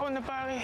ako na pare.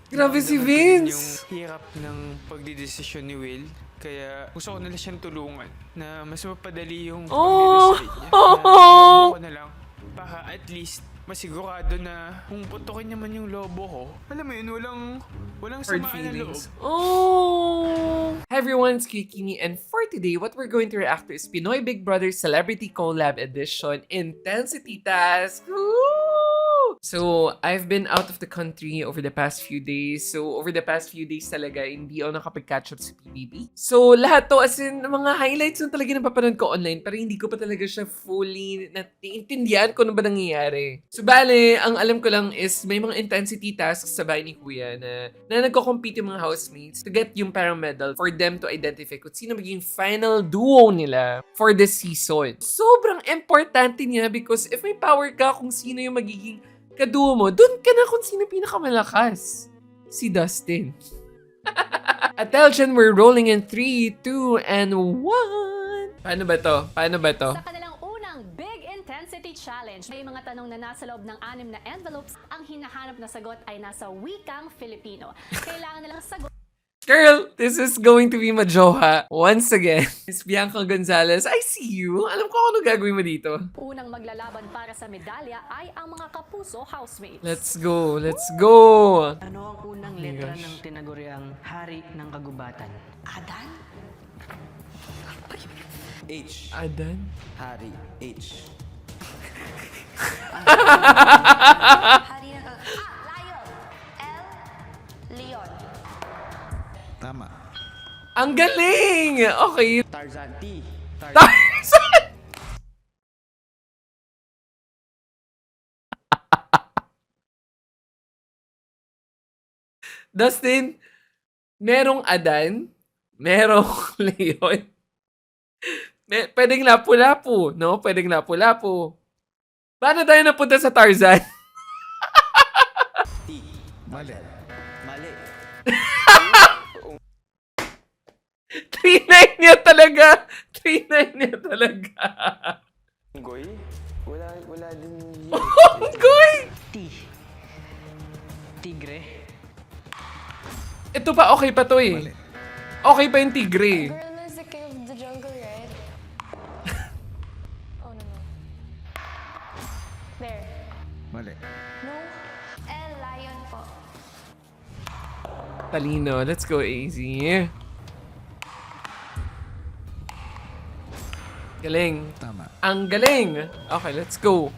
Grabe si Naramdaman ko din Vince! yung hirap ng pagdidesisyon ni Will. Kaya gusto ko na lang siyang tulungan na mas mapadali yung Oh! pagdidesisyon niya. Na ko na lang para at least masigurado na kung putukin naman yung lobo ko, alam mo yun, walang Hurt samaan na loob. feelings. Oh! Hi everyone, it's Kikini, and for today, what we're going to react to is Pinoy Big Brother Celebrity Collab Edition Intensity Task! Woo! So, I've been out of the country over the past few days. So, over the past few days talaga, hindi ako nakapag-catch up sa PBB. So, lahat to, as in, mga highlights na talaga napapanood ko online, pero hindi ko pa talaga siya fully naiintindihan kung ano ba nangyayari. So, bale, ang alam ko lang is may mga intensity tasks sa bahay ni Kuya na nagko-compete yung mga housemates to get yung parang medal for them to identify kung sino magiging final duo nila for this season. Sobrang importante niya because if may power ka kung sino yung magiging kaduo mo, dun ka na kung sino pinakamalakas. Si Dustin. Attention, we're rolling in 3, 2, and 1. Paano ba to? Paano ba to? Sa kanilang unang Big Intensity Challenge, may mga tanong na nasa loob ng 6 na envelopes. Ang hinahanap na sagot ay nasa wikang Filipino. Kailangan nilang sagot. Girl, this is going to be Majoha once again. Miss Bianca Gonzalez, I see you. Alam ko ano gagawin mo dito. Unang maglalaban para sa medalya ay ang mga kapuso housemates. Let's go, let's go. Ano ang unang letra ng tinaguriang hari ng kagubatan? Adan? H. Adan? Hari. H. Hari ng... Lion. L. Leon. Tama. Ang galing! Okay. Tarzan. T. Tarzan! Dustin, merong Adan, merong Leon. Pwedeng lapu-lapu, no? Pwedeng lapu-lapu. Paano tayo napunta sa Tarzan? T. Mali. Mali. 3-9 niya talaga. 3-9 niya talaga. Goy? Wala din yun. Goy! T. Tigre. Ito pa, okay pa to eh. Mali. Okay pa yung tigre. Girl is the king of the jungle, right? Oh, no. There. Mali. No. L. Lion po. Talino, let's go easy. Galing. Tama. Ang galing. Okay, let's go.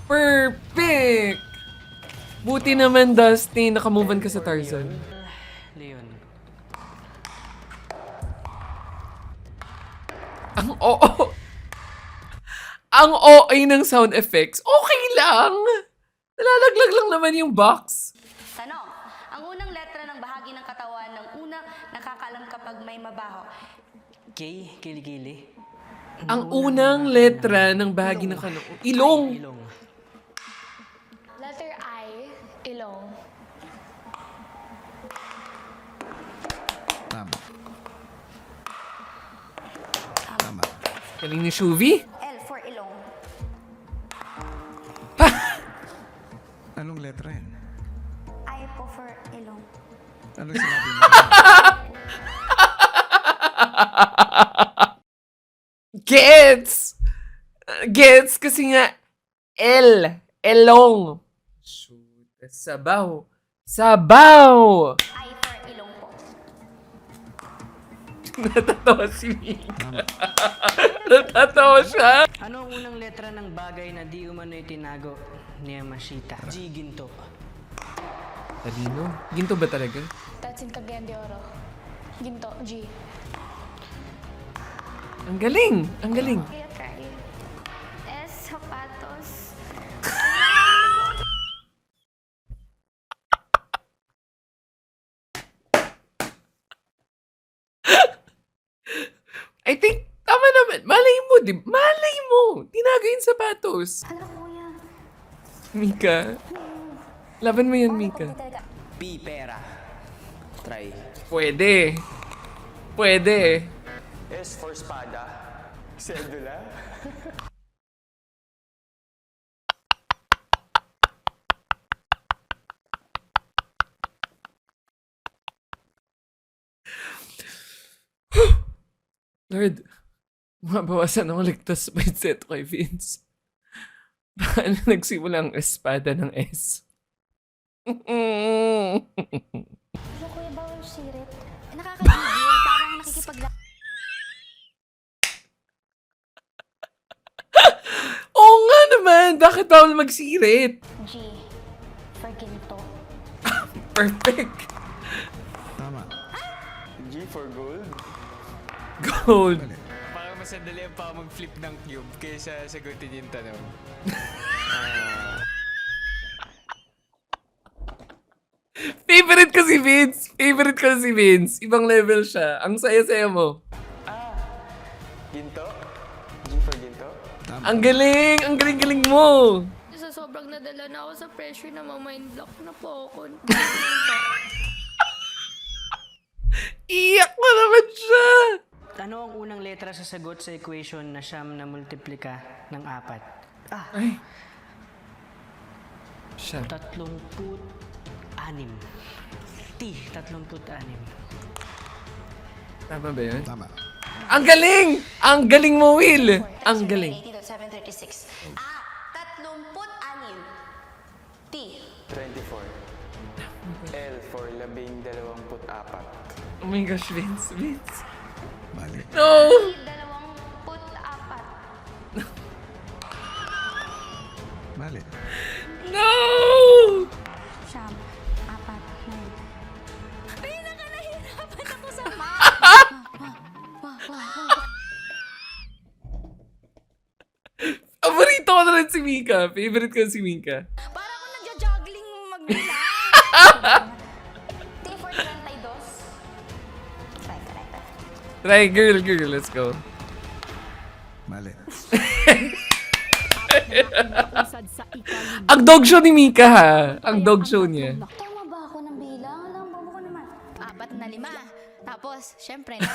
Perfect! Buti naman, Dustin, nakamove on ka sa Tarzan. Leon. Ang oo. Ang OA ng sound effects, okay lang. Nalalaglag lang naman yung box. Tanong. Ang unang letra ng bahagi ng katawan ng una nakakalam kapag may mabaho. K. Kilikili. Ang unang letra ng bahagi ng kanong. Ilong. Ilong. Letter I. Ilong. Tama. Tama. Galing ni Shuvi. L for ilong. Anong letra yan? I po for ilong. Anong sinabi mo? Gets! Gets kasi nga L. Elong. Shoot. Sabaw. Sabaw! I for ilong po. Natatawa si Mika. Natatawa siya. Ano ang unang letra ng bagay na di umano'y tinago ni Yamashita? G. Ginto. Talino? Ginto ba talaga? Tatsin Cagayan de Oro. Ginto. G. Ang galing! Ang galing! Kaya try. S. Sapatos. I think, tama naman. Malay mo, di malay mo! Tinago yung sapatos. Alam ko yan. Mika. Laban mo yan, Mika. P. Pera. Try. Pwede. Pwede. S for spada. Cedula. Lord, mabawasan ako ligtas mindset kay Vince. Paano nagsimula ang espada ng S? Ano Kuya Bawal sirit? Nakakagigil, parang nakikipag... Oo nga naman! Bakit bawal magsirit? G, for ginto. Perfect! Tama. G for gold. Gold! Mali. Parang masandali pa mag-flip ng cube kaysa sagutin yung tanong. Favorite ko si Vince! Favorite ko si Vince! Ibang level siya. Ang saya-saya mo. Ginto? G for ginto? Tama. Ang galing! Ang galing-galing mo! Sa sobrang nadala na ako sa pressure na ma-mind block na po ako. Iyak mo naman siya! Ano ang unang letra sa sagot sa equation na siyam na multiplika ng 4? Ay. Siya. 36. T, 36. Tama ba yun? Tama. Ang galing! Ang galing mo, Will! Ang galing. 736. 36. T. 24. L for 24. Oh my gosh, Vince. Vince. Mali. No! 24. Mali. No! Siyam, 4, 9. Ay, nahirapan ako sa Paborito ko na rin si Mika. Favorite ko si Mika. Para ako nagja-juggling magbilang. T for 32. Try, girl. Let's go. Mali. Ang dog show ni Mika, ha? Ang dog show niya. Tama ba ako ng bilang? Alam mo ko naman. 4 na 5. Tapos, syempre, 9.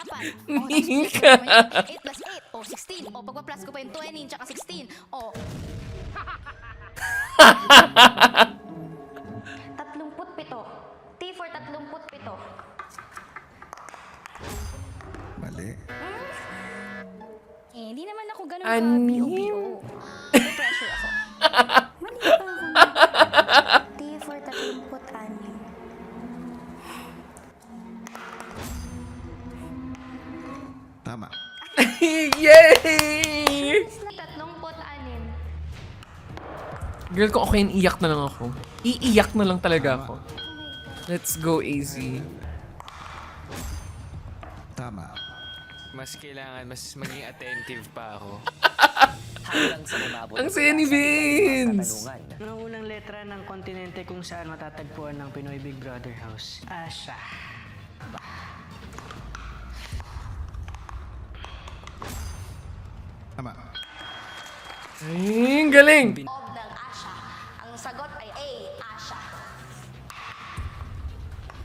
4. Mika. 8 plus 8. O, 16. O, pagpa-plus ko pa yung 20 tsaka 16. O. 37. T for 37. Mali. Eh, hindi naman ako ganun Anim. ka-BOBO. Pressure ako. Mali ba ako? T for 36. Tama. Yay! 36. Girl, kung ako yun, iyak na lang ako. Iiyak na lang talaga ako. Let's go, AZ. Tama. Mas kailangan, mas maging attentive pa ako. Ang saya ni Vince! Ano ang unang letra ng kontinente kung saan matatagpuan ng Pinoy Big Brother House? Asia. Tama. Ay, ang galing! Of ng Asya. Ang sagot ay A, Asya.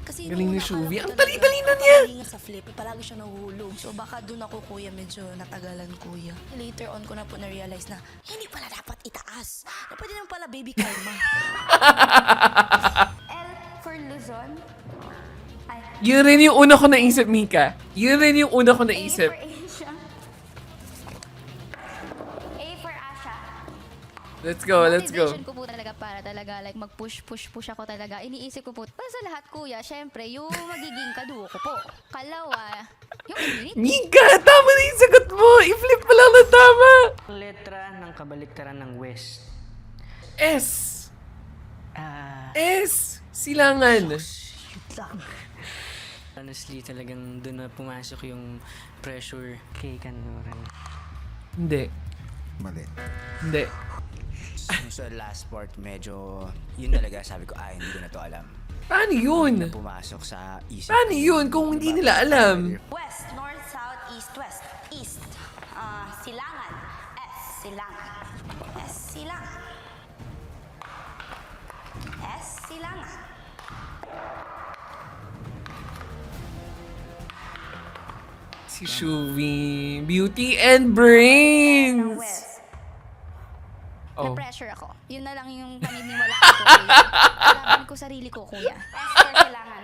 Kasi Galing ni nung una, Shuvi. akala Ang ko dali-dali talaga, na niya! nakakalinga sa flip, palagi siya nahuhulog. So baka doon ako kuya, medyo natagalan kuya. Later on ko na po na-realize na hindi pala dapat itaas. Na pwede naman pala baby karma. L for Luzon. Ay, Yun rin yung una ko naisip, Mika. Yun rin yung una ko naisip. A for Asia. A for Asya. Let's go. Motivation ko po talaga para talaga like mag-push ako talaga. Iniisip ko po, para sa lahat kuya, syempre, yung magiging kaduo ko po. Kalawa, yung immunity. Mika, tama na yung sagot mo! I-flip mo lang na tama! Letra ng kabaliktaran ng West. S! Ah, S! Silangan. honestly, talagang doon na pumasok yung pressure kay Kanluran. Hindi. Mali. Hindi. Yung sa last part, medyo, yun talaga sabi ko, hindi ko na to alam. Paano yun? Pumasok sa isip. Paano yun kung hindi nila alam? West, North, South, East, West. East. Silangan. S, Silangan. S, Silangan. S, Silangan. Si Shuvi. Beauty and Ng brains! West. Oh. Na-pressure ako. Yun na lang yung paniniwalaan ko, kuya. Kalaban ko sarili ko, kuya. Esther, kailangan.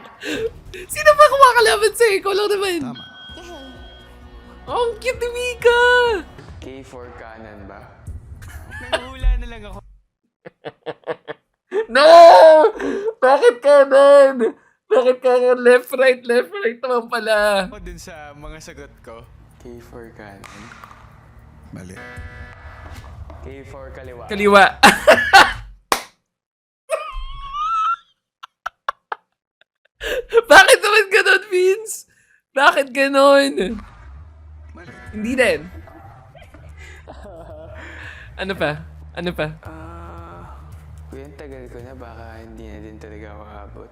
Sino ba kumakalaban sa'yo? Ikaw lang naman. Tama. Yay! Oh, ang cute ni Mika! K4 kanan ba? Nanghula na lang ako. No! Bakit kanan? Bakit kanan? Left, right naman pala. Ako dun sa mga sagot ko. K4 kanan. Mali. K4 kaliwa. Kaliwa. Bakit naman ganon, Vince? Bakit ganon? Mali. Hindi din. Ano pa? Ano pa? Kuya, ang tagal ko na. Baka hindi na din talaga ako abot.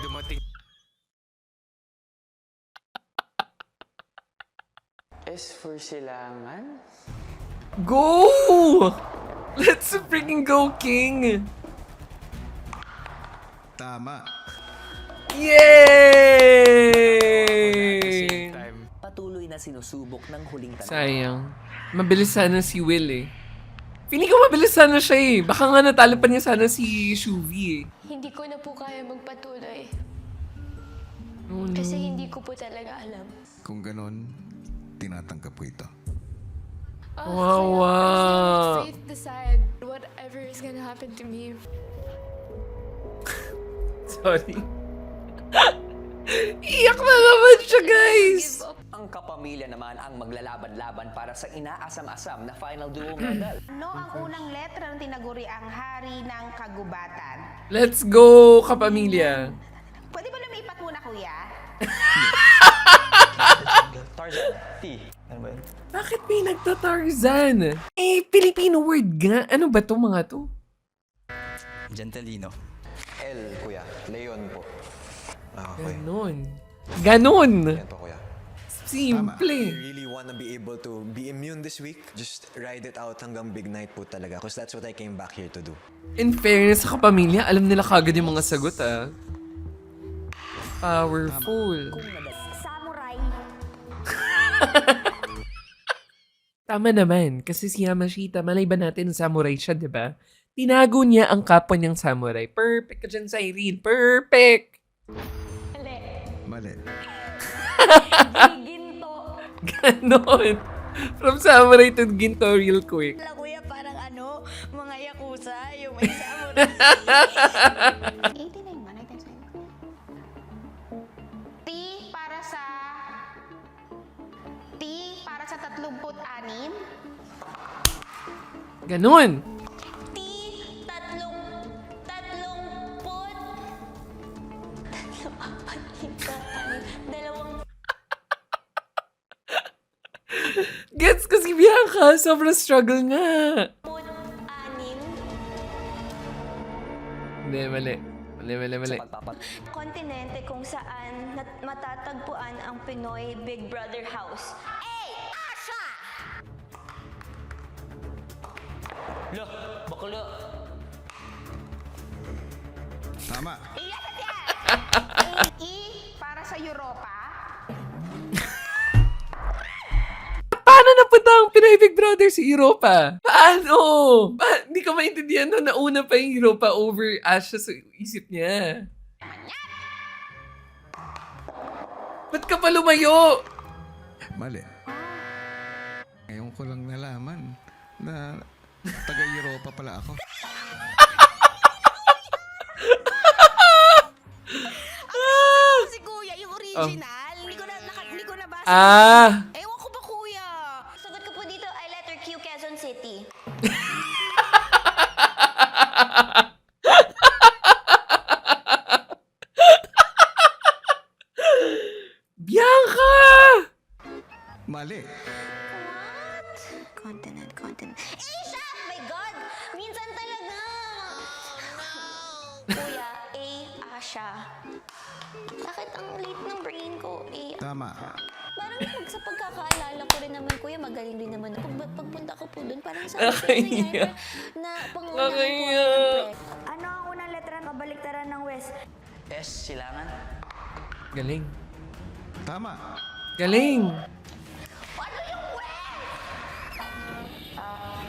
Dumating. S for silangan? Go! Let's freaking go, King! Tama. Yay! Time. Patuloy na sinusubok ng huling tanong. Sayang. Mabilis sana si Will eh. Feeling ko mabilis sana siya eh. Baka nga natalo pa niya sana si Shuvi eh. Hindi ko na po kaya magpatuloy. Oh, no. Kasi hindi ko po talaga alam. Kung ganon, tinatanggap ko ito. Wawa. Faith decide whatever is gonna happen to me. Sorry. Iyak na naman siya, guys! Ang kapamilya naman ang maglalaban-laban para sa inaasam-asam na final duo medal. Ano ang unang letra ng tinaguri ang hari ng kagubatan? Let's go, kapamilya. Pwede ba lumipat muna, kuya? Tarzan, T. Ano ba yun? Bakit may nagta-Tarzan? Eh, Filipino word nga. Ano ba to mga to? Gentilino. L, kuya. Leon po. Ganon. Ganon! Yan po, kuya. Simple. Really wanna be able to be immune this week. Just ride it out hanggang big night po talaga. Because that's what I came back here to do. In fairness sa kapamilya, alam nila kagad yung mga sagot ah. Powerful. Samurai. Tama naman, kasi si Yamashita, malay ba natin samurai siya, di ba? Tinago niya ang kapwa niyang samurai. Perfect ka dyan, Cyrene. Perfect! Mali. Ginto. Ganon. From samurai to ginto real quick. Wala, kuya, parang ano, mga yakuza, yung may samurai. 89 ba? 19 T para sa... T para sa 36. Ganon. T, dalawang Gets ko si Bianca. Sobrang struggle nga. 6. Hindi, mali. Mali. Kontinente kung saan matatagpuan ang Pinoy Big Brother House. A. Asia! Lo, bakla. Tama. E para sa Europa. Paano napunta ang Pinoy Big Brother sa Europa? Paano? Hindi ko maintindihan no, nauna pa yung Europa over Asia sa isip niya. Ba't ka pa lumayo? Mali. Ngayon ko lang nalaman na taga-Europa pala ako. Si Kuya, yung original. Hindi ko nabasa. Ewan ko ba, Kuya? Sagot ko po dito ay letter Q, Quezon City. Bianca! Mali. Continent. Asia! My God! Minsan talaga! Kuya, A, Asia. Bakit ang late ng brain ko? A, Tama. parang sa pagkakaalala ko rin naman, Kuya, magaling rin naman. Pagpunta ko po doon, parang sa Nakakaiyak. na pangunahan po Nakakaiyak. ng pre. Ano ang unang letra ng kabaliktaran ng West? S, silangan. Galing. Tama. Galing. Ano yung West?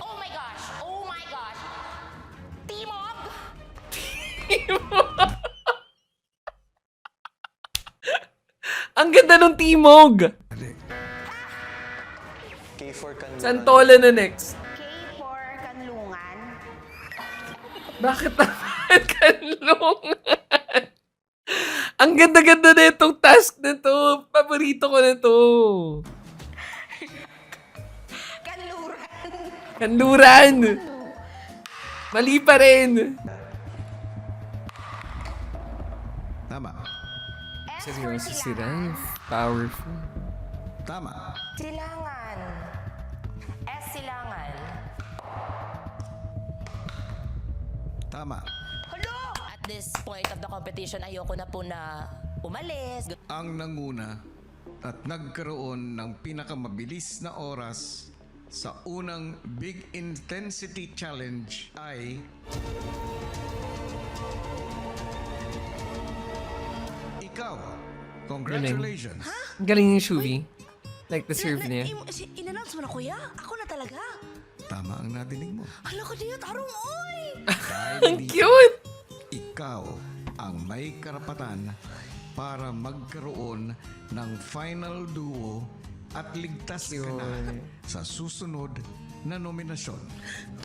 Oh my gosh! Oh Ang ganda ng timog! Mali. K for Kanluran. Santola na next. K for kanlungan. Bakit naman kanlungan? Ang ganda-ganda na itong task na to. Paborito ko na to. Kanluran. Kanluran! Mali pa rin. Tama. Seryoso si Ralph. Powerful. Tama. Silangan. S silangan. Tama. At this point of the competition, ayoko na po na umalis. Ang nanguna at nagkaroon ng pinakamabilis na oras sa unang Big Intensity Challenge ay ikaw. Congratulations. Ang galing ni Shuvi. Like the serve niya. In-announce mo na, kuya? Ako na talaga. Tama ang nadinig mo. Hala ko diyo, tarong oy! Ang cute! Ikaw ang may karapatan para magkaroon ng final duo at ligtas ka na sa susunod na nominasyon.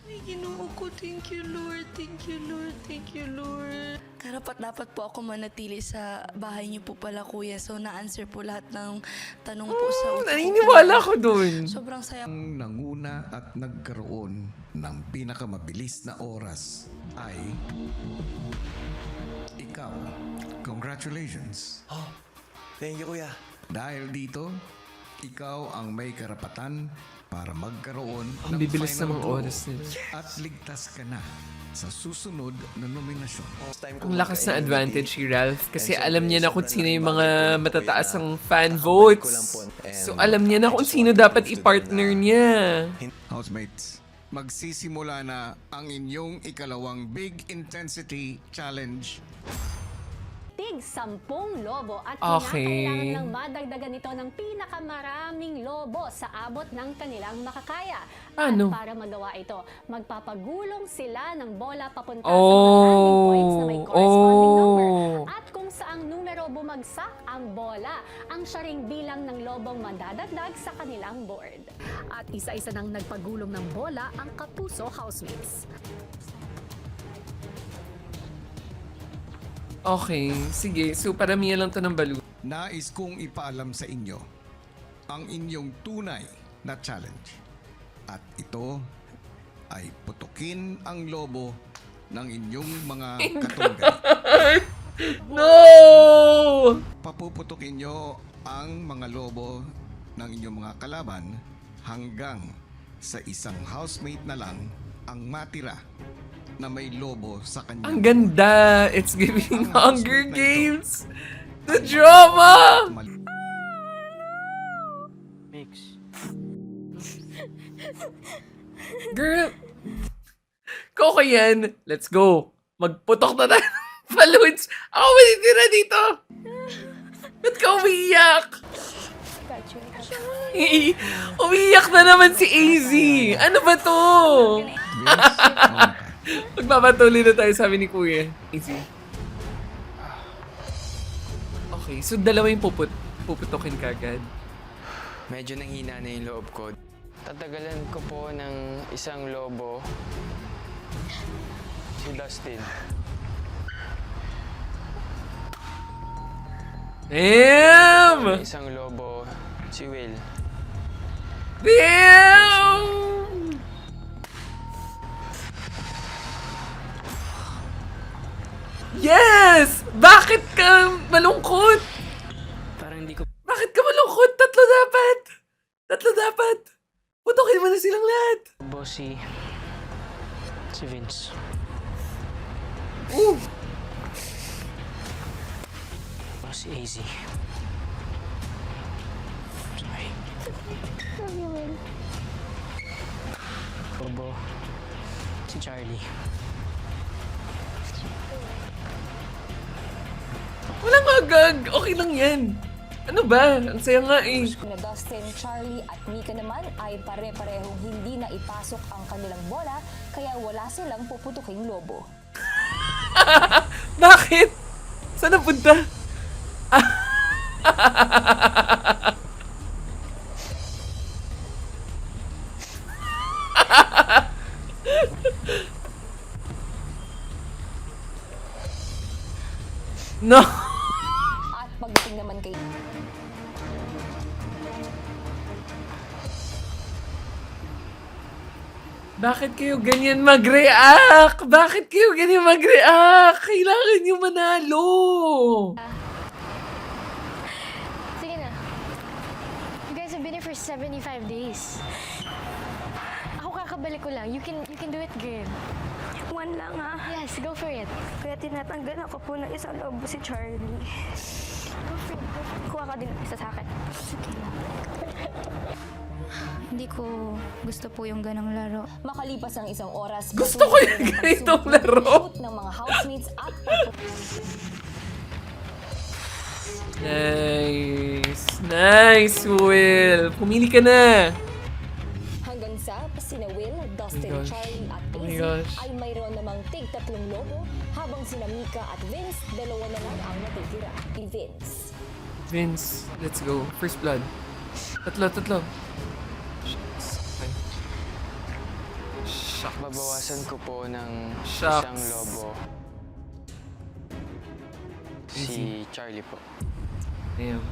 Ay, Ginoo ko. Thank you, Lord. Thank you, Lord. Thank you, Lord. Karapat-dapat po ako manatili sa bahay niyo po pala, kuya. So, na-answer po lahat ng tanong po sa utak ko. Naniniwala ko dun. Sobrang saya. Ang nanguna at nagkaroon ng pinakamabilis na oras ay ikaw. Congratulations. Thank you, Kuya. Dahil dito, ikaw ang may karapatan para magkaroon Ang bibilis final ng duo oras nila. at ligtas ka na sa susunod na nominasyon. Ang lakas na advantage ni Ralph kasi alam niya na kung sino yung mga matataas ang fan votes. So alam niya na kung sino dapat i-partner niya. Housemates, magsisimula na ang inyong ikalawang Big Intensity Challenge. Tig 10 lobo at Okay. kinakailangan ng madagdagan nito ng pinakamaraming lobo sa abot ng kanilang makakaya. Ano? At para magawa ito, magpapagulong sila ng bola papunta sa maraming points na may corresponding number. At kung saang numero bumagsak ang bola, ang siya ring bilang ng lobong madadagdag sa kanilang board. At isa-isa nang nagpagulong ng bola ang Kapuso housemates. Okay, sige. So paramihan lang to ng balut. Nais kong ipaalam sa inyo ang inyong tunay na challenge. At ito ay putukin ang lobo ng inyong mga katunggay. No! Papuputukin nyo ang mga lobo ng inyong mga kalaban hanggang sa isang housemate na lang ang matira na may lobo sa kanya. Ang ganda! It's giving Hunger Games! The drama! Mix. Girl! Koko yan! Let's go! Magputok na tayo ng balloons! Ako matitira dito! Ba't ka umiiyak? Umiiyak na naman si AZ! Ano ba to? Magpapatuloy na tayo, sabi ni Kuya. Easy. Okay, so dalawa yung puputokin kagad. Medyo nanghina na yung loob ko. Tatagalan ko po ng isang lobo si Dustin. Damn! Isang lobo si Will. Damn! Yes! Bakit ka malungkot? Parang hindi ko Bakit ka malungkot? Tatlo dapat! Tatlo dapat! Putukin mo na silang lahat! boss si Vince. Ooh! Boss si AZ. Sorry. Bobo. Si Charlie. Walang agag! Okay lang yan! Ano ba? Ang saya nga eh. Na Dustin, Charlie at Mika naman ay pare-parehong hindi na ipasok ang kanilang bola kaya wala silang puputuking lobo. Bakit? Saan napunta? No! At pagdating naman kay Bakit kayo ganyan mag-react? Bakit kayo ganyan mag-react? Kailangan nyo manalo! Sige na. You guys have been here for 75 days. Ako kakabalik ko lang. You can do it, girl. One lang ah. Yes, go for it. Kaya tinatanggal ako po ng isang lobo si Charlie. Go for it. Kuha ka din ng isa sa akin. Hindi ko gusto po yung ganong laro. makalipas ang isang oras. Gusto ko yung ganitong laro. Ng mga housemates at Nice. Nice, Will. Pumili ka na. hanggang sa sina Will, Dustin, gosh. Charlie at Oh my Izzy gosh. ay mayroon namang tig-3 lobo habang sina Mika at Vince, 2 na lang ang natitira. Vince. Vince, let's go. First blood. Tatlo. Shucks. Okay. Shucks. Babawasan ko po ng Shucks. isang lobo. Si Charlie po. Damn.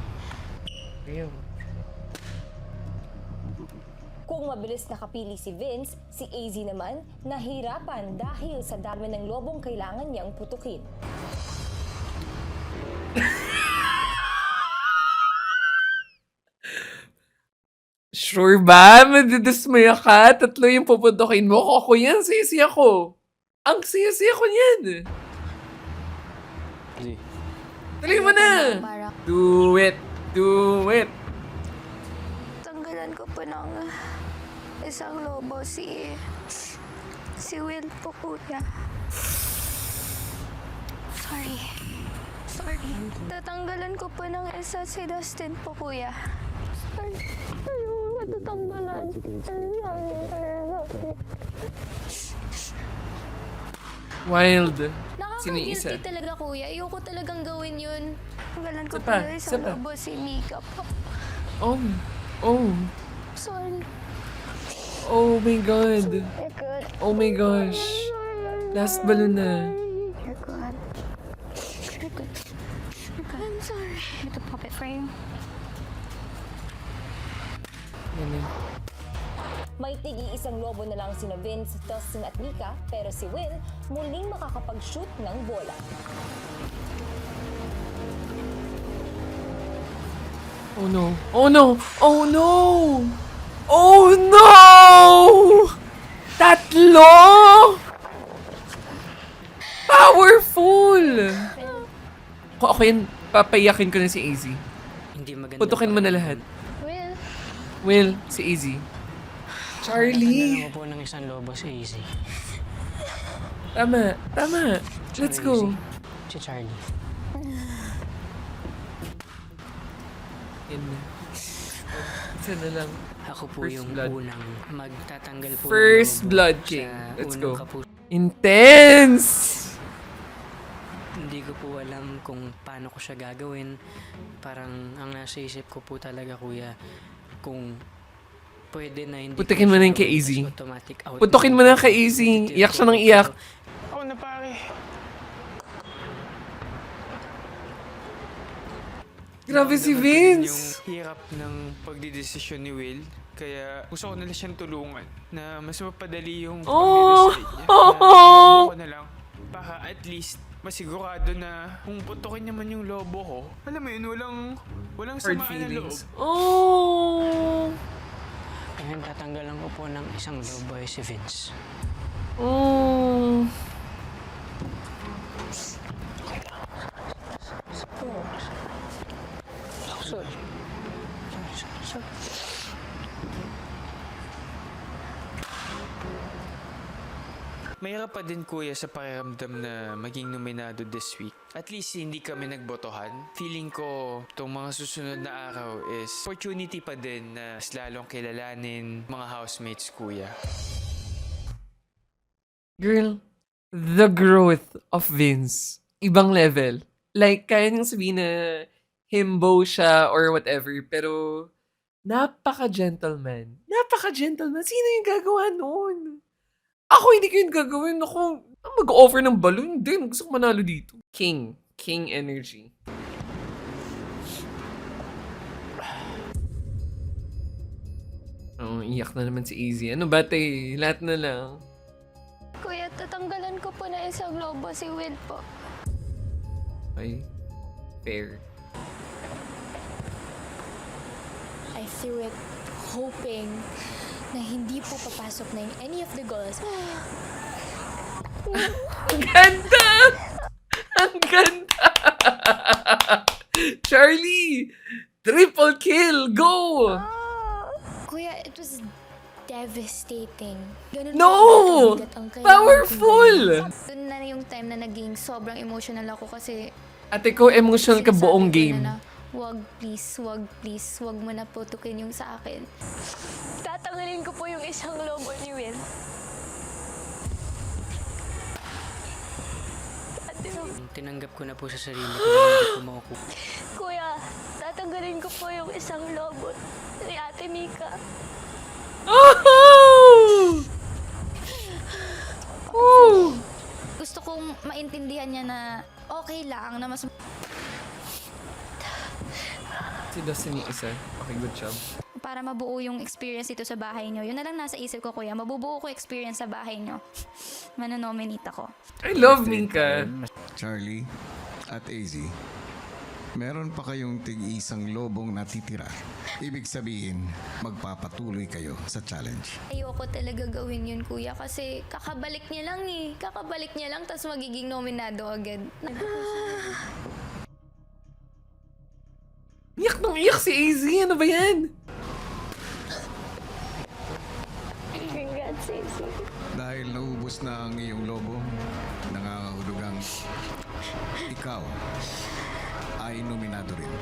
Kung mabilis nakapili si Vince, si AZ naman nahirapan dahil sa dami ng lobong kailangan niyang putukin. Sure ba? Madidismaya ka? 3 yung pupuntokin mo. Ako yan, sisi ako. Ang sisi ako niyan. Tuloy mo na. Do it. Tanggalan ko po ng isang lobo si Will po kuya. Sorry. Tatanggalan ko po ng isa si Dustin po kuya. Sorry. Ayun, matatanggalan. Wild. Sino yung isa? Nakaka-guilty talaga, kuya. Ayoko talagang gawin yun. Tanggalan ko Isa po pa, ng isa isang pa. lobo si Mika po. Oh. Sorry. Oh my God. You're good. Oh my gosh. Last balloon na. You're good. You're good. I'm sorry. Ito puppet frame. Yan na. May tig-iisang lobo na lang sina Vince, Dustin at Mika, pero si Will muling makakapag-shoot ng bola. Oh no. Oh no! Oh no! Oh no! 3! Powerful! Kung ako yun, papayakin ko na si AZ. Hindi maganda. Putukin mo na lahat. Will, si AZ. Charlie! Tanggalan ko po ng isang lobo si Easy. Tama. Let's go. Si Charlie. Yan na. Isa na lang. Ako po First yung blood. unang magtatanggal po First ng lobo blood sa king. Let's unang go. kapuso. Intense! Hindi ko po alam kung paano ko siya gagawin. Parang ang nasa isip ko po talaga, kuya, kung pwede na hindi Putukin mo na yung kay AZ. automatic out. Putukin mo na kay AZ. Iyak siya ng iyak. Ako na pare. Grabe si Naramdaman ko din Vince! Yung hirap ng pagdidesisyon ni Will. Kaya gusto ko nila siyang tulungan na mas mapadali yung Oh! pagdidesisyon niya. Na ako na lang. Baka at least masigurado na kung putukin naman yung lobo ko, alam mo yun, walang Hard samaan na loob. feelings. Oh! Ngayon, tatanggalan ko po ng isang lobo ay si Vince. Oh! Mahirap pa din kuya sa pakiramdam na maging nominado this week. At least hindi kami nagbotohan. Feeling ko itong mga susunod na araw is opportunity pa din na mas lalong kilalanin mga housemates kuya. Girl, the growth of Vince. ibang level. Like, kaya niyang sabihin na himbo siya or whatever, pero napaka-gentleman. Napaka-gentleman. Sino yung gagawa nun? Ako hindi ko yung gagawin. Ako, mag-offer ng balloon din. Gusto ko manalo dito. King. King energy. Oh, iyak na naman si Easy. Ano ba, te? Lahat na lang. Kuya, tatanggalan ko po na isang lobo si Will po. Ay, fair. I threw it hoping na hindi po papasok na yung any of the goals. Ang ganda! Ang ganda! Charlie! Triple kill! Go! Kuya, it was devastating. Ganun No! po kabigat ang kailangan Powerful! kong Doon na yung time na naging sobrang emotional ako kasi Ate ko, emotional ka buong sinasabi ko game. na wag please, wag mo na putukin yung sa akin. Tatanggalin ko po yung isang lobo ni Will. Tinanggap ko na po sa sarili ko na hindi ko makukuha. Kuya, tatanggalin ko po yung isang lobo ni Ate Mika. Oh! Oh! Gusto kong maintindihan niya na okay lang na mas Si Dustin yung isa. Okay, good job. para mabuo yung experience dito sa bahay nyo. Yun na lang nasa isip ko, kuya. Mabubuo ko experience sa bahay nyo. Manonominate ako. I love Mika. Charlie at AZ, meron pa kayong tig-isang lobong natitira. Ibig sabihin, magpapatuloy kayo sa challenge. Ayoko talaga gawin yun, kuya. Kasi kakabalik niya lang eh. Kakabalik niya lang, tapos magiging nominado agad. Iyak nang iyak si AZ. Ano ba yan? Congrats, Casey. Dahil naubos na ang iyong lobo, nangangahulugang ikaw ay nominado rin.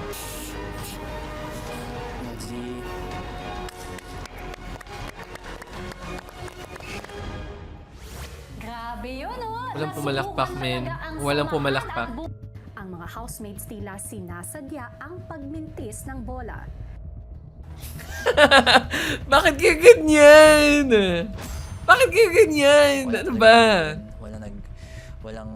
Grabe yun, oh! Walang pumalakpak, Nasubukan men. talaga ang Walang samahan pumalakpak. at ang mga housemates tila sinasadya ang pagmintis ng bola. Bakit kaya ganyan? Bakit kaya ganyan? Ano ba? Walang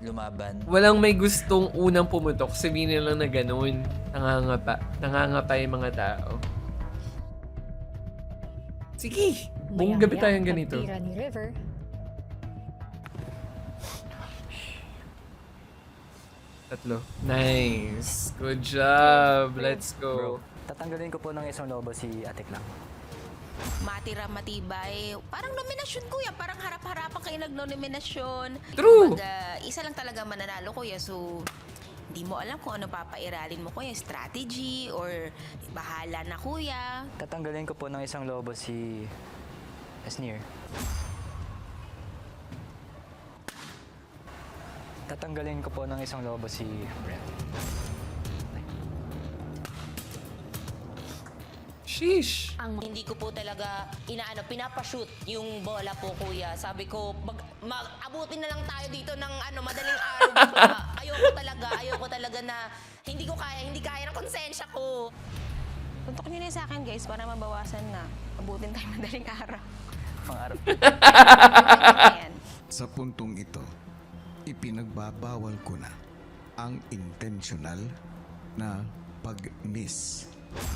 lumaban. Walang may gustong unang pumutok. Sabihin nila na ganun. Nangangapa. Nangangapa yung mga tao. Sige. Buong gabi tayong ganito. Pagtira ni River, Tatlo. Nice. Good job. Let's go. Tatanggalin ko po ng isang lobo si Atik lang. Matira matibay. Parang nominasyon, kuya. Parang harap-harapan kayo nag-nominasyon. True. Isa lang talaga mananalo, kuya. So, hindi mo alam kung ano papairalin mo, kuya. Strategy or bahala na, kuya. Tatanggalin ko po ng isang lobo si Esnir. Tatanggalin ko po ng isang lobo si Brent. Sheesh. Hindi ko po talaga pinapashoot yung bola po, kuya. Sabi ko, abutin na lang tayo dito ng madaling araw. Bakla. Ayoko talaga na hindi kaya ng konsensya ko. Tuntok nyo na sa akin, guys, para mabawasan na. Abutin tayo madaling araw. Pang-araw. Sa puntong ito, ipinagbabawal ko na ang intentional na pag-miss.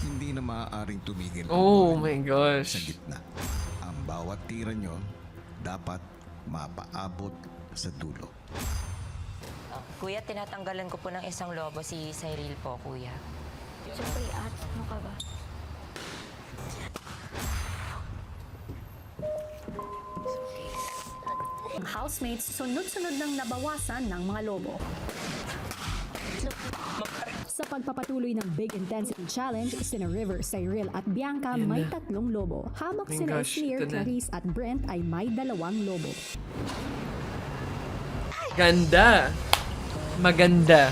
Hindi na maaaring tumigil ang Oh bola my gosh. sa gitna. Ang bawat tira nyo dapat mapaabot sa dulo. Kuya, tinatanggalan ko po ng isang lobo si Cyril po, kuya. Siyempre, at ano ka ba? ang housemates sunod-sunod nang nabawasan ng mga lobo. Sa pagpapatuloy ng Big Intensity Challenge, sina River, Cyril at Bianca Yan may na. 3 lobo. Habang My sina gosh, Esnir, ito na. Clarice at Brent ay may 2 lobo. Ganda. Maganda.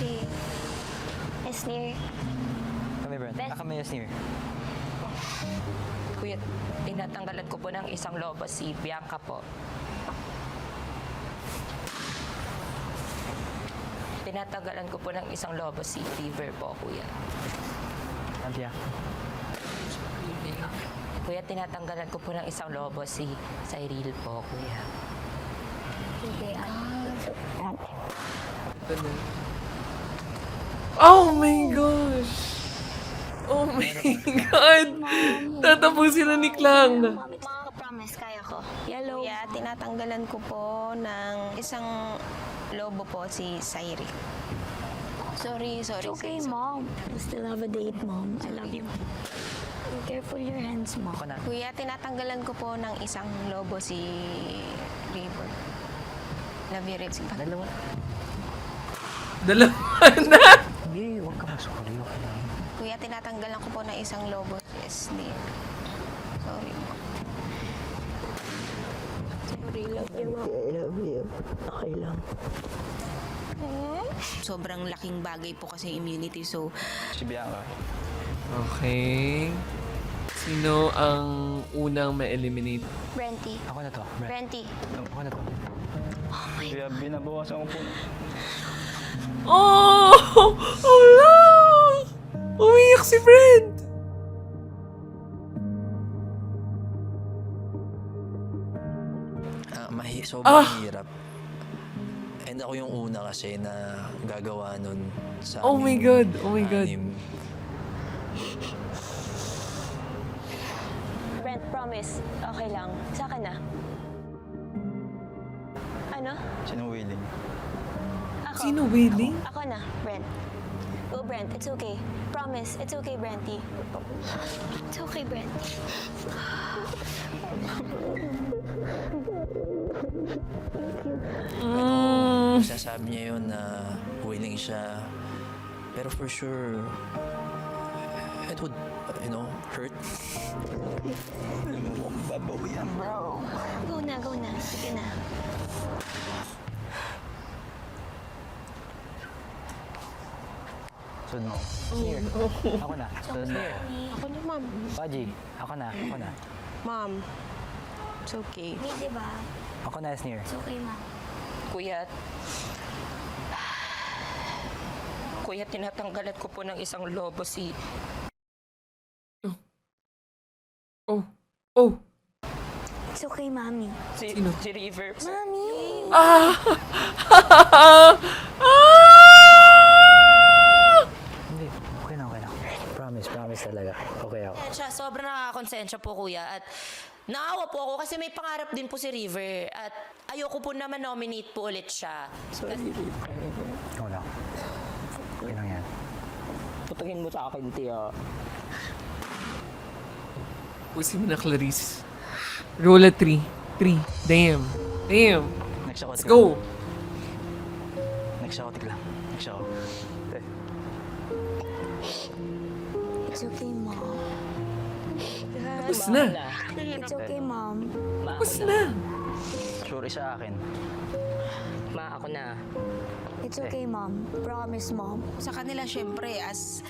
Esnir. Kami, Brent. Kami, Esnir. Kuya, tinatanggalan ko po ng isang lobo si Bianca po. tinatanggalan ko po ng isang lobo si River po, kuya. Kuya, tinatanggalan ko po ng isang lobo si Cyril po, kuya. Oh my gosh! Oh my God! Tatapusin na ni Klang. Promise, kaya ko. Yellow. Kuya, tinatanggalan ko po ng isang lobo po si Cyril. Sorry. Okay, Mom. We still have a date, Mom. I love you. Be careful your hands, Mom. Kuya, tinatanggalan ko po ng isang lobo si River. Love you, River. Dalawa na! Kuya, tinatanggalan ko po ng isang lobo si SD. Sorry. Sobrang laking bagay po kasi immunity, so Okay. Sino ang unang ma-eliminate? Brenty. Ako na to. Brenty. Ako na to. Kaya binabawasan ko po. Oh! Oh no! Umiyak si Brent! Sobrang hirap. And ako yung una kasi na gagawa nun sa Oh my God! Oh my God! Brent, promise. Okay lang. Saka na. Ano? Sino willing? Ako. Sino willing? Ako na, Brent. Go, Brent. It's okay. Promise. It's okay, Brenty. It's okay, Brenty. Sasabi niya yun na willing siya. Pero for sure, it would, hurt. Babawian, bro. Go na. Sige na. Sunod mo. Sneer. Ako na. Sunod mo. ako na, ma'am. Baji, ako na. Ma'am, it's okay. Hindi, diba? Ako na, Sneer. It's okay, Mom. Kuya, tinatanggalan ko po ng isang lobo si... Oh! It's okay, Mommy. Sino? Si River. Mommy! Ah! Hindi, okay na. Promise talaga. Okay ako. Siya, sobrang nakakonsensya po, kuya. At naawa po ako kasi may pangarap din po si River. At ayoko po naman nominate po ulit siya. Ako lang. Okay lang yan. Putugin mo sa akin, tiya. Pusin mo na, Clarice. Roll a 3. 3. Damn. Next ako, Let's go! tigla. Next ako. It's okay, Mom. Tapos na. It's okay, Mom. Tapos na. Sure sa akin. Ako na. It's okay, Mom. Promise, Mom. Sa kanila, syempre, as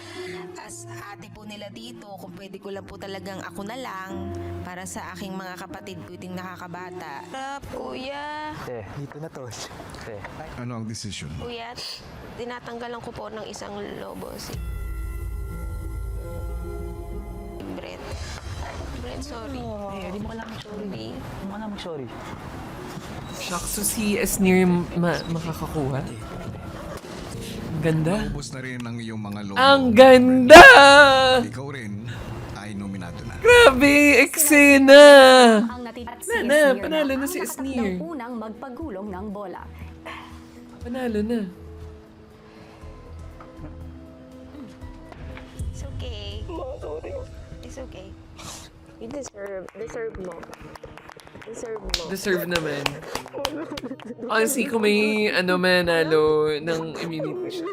ate po nila dito, kung pwede ko lang po talagang ako na lang para sa aking mga kapatid ko yung nakakabata. Kuya, Dito na to. Ano ang decision? kuya, tinatanggalan ko po ng isang lobo si Brent. Brent, sorry. Hindi mo kailangan mag-sorry. Hindi mo kailangan mag-sorry. Shucks, so si Sneer makakakuha. Ang ganda. Naubos na rin ang iyong mga lobo. Ang ganda! Ikaw rin ay nominado na. Grabe! Eksena! Ang natitira si Na, Sneer panalo na ang si nakatatlong Sneer. unang magpagulong ng bola. Panalo na. It's okay. Sorry. It's okay. You deserve mo. Deserve naman. Honestly, kung may manalo ng immunity siya.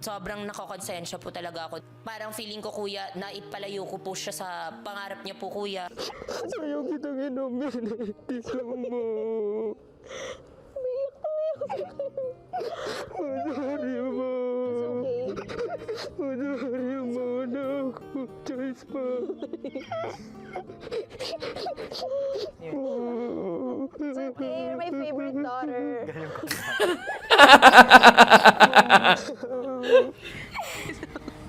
Sobrang nakakonsensya po talaga ako. Parang feeling ko, kuya, na ipalayo ko po siya sa pangarap niya po, kuya. Ayaw kitang inominate. Isang mo. Sorry mo. Sorry mo na ako. Choice pa. It's okay. You're my favorite daughter.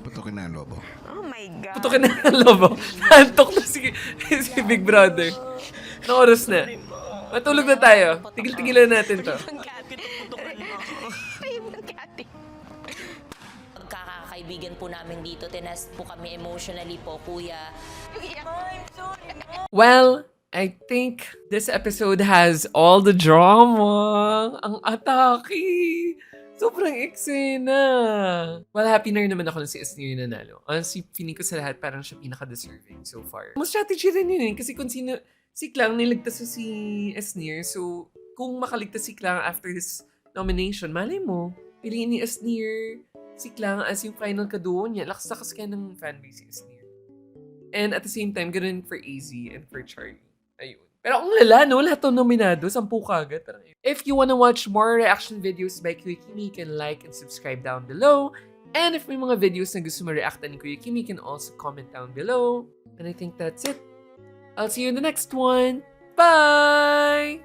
Putukin na ang lobo. Oh my God. Putukin na ang lobo. Antok na si Big Brother. Anong oras na? Matulog na tayo. Tigil-tigilan natin to. Pagkakaibigan po namin dito, tinest po kami emotionally po, kuya. Well, I think this episode has all the drama. Ang atake. Sobrang eksena. Well, happy na rin naman ako na si Esnir yung nanalo. Honestly, feeling ko sa lahat parang siya pinaka-deserving so far. Mas strategy rin yun eh. Kasi kung si Klang niligtas sa si Esnir, so kung makaligtas si Klang after this nomination, malay mo, piliin ni Esnir si Klang as yung final kaduo niya. Lakas-lakas kaya ng fanbase si Esnir. And at the same time, ganun for AZ and for Charlie. Ayun. Pero ang lala, no? Lahat ng nominado, 10 kagad. If you wanna watch more reaction videos by Kuya Kimi, you can like and subscribe down below. And if may mga videos na gusto ma-reactan ni Kuya Kimi, you can also comment down below. And I think that's it. I'll see you in the next one. Bye!